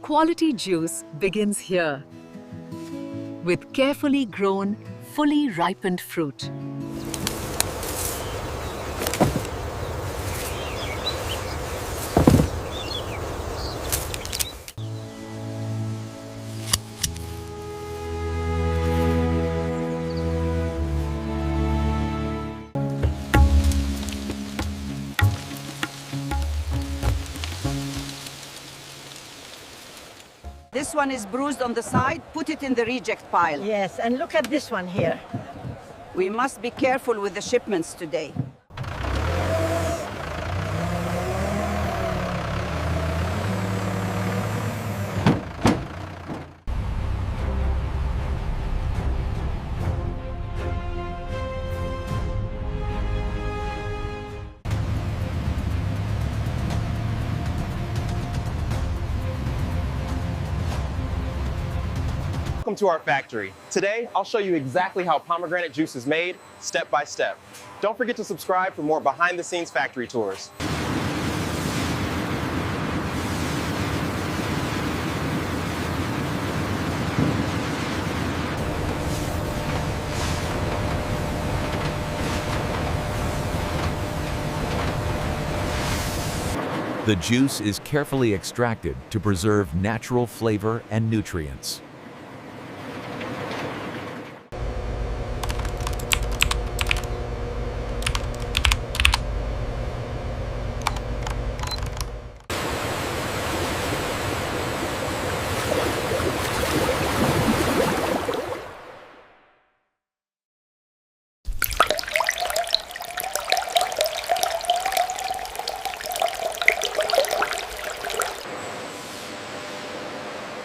Quality juice begins here with carefully grown, fully ripened fruit. This one is bruised on the side, put it in the reject pile. Yes, and look at this one here. We must be careful with the shipments today. Welcome to our factory. Today, I'll show you exactly how pomegranate juice is made, step by step. Don't forget to subscribe for more behind-the-scenes factory tours. The juice is carefully extracted to preserve natural flavor and nutrients.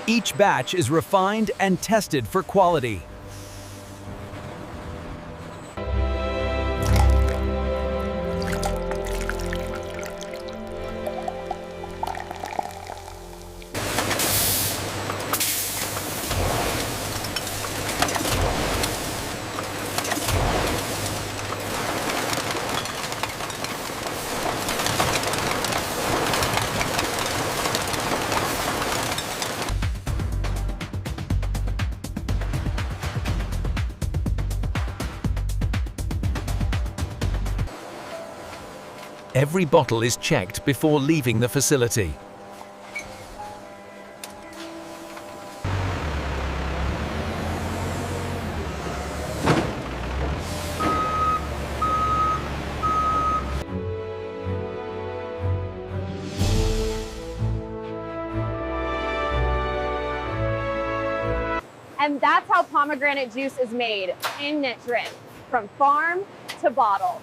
Each batch is refined and tested for quality. Every bottle is checked before leaving the facility. And that's how pomegranate juice is made in drip, from farm to bottle.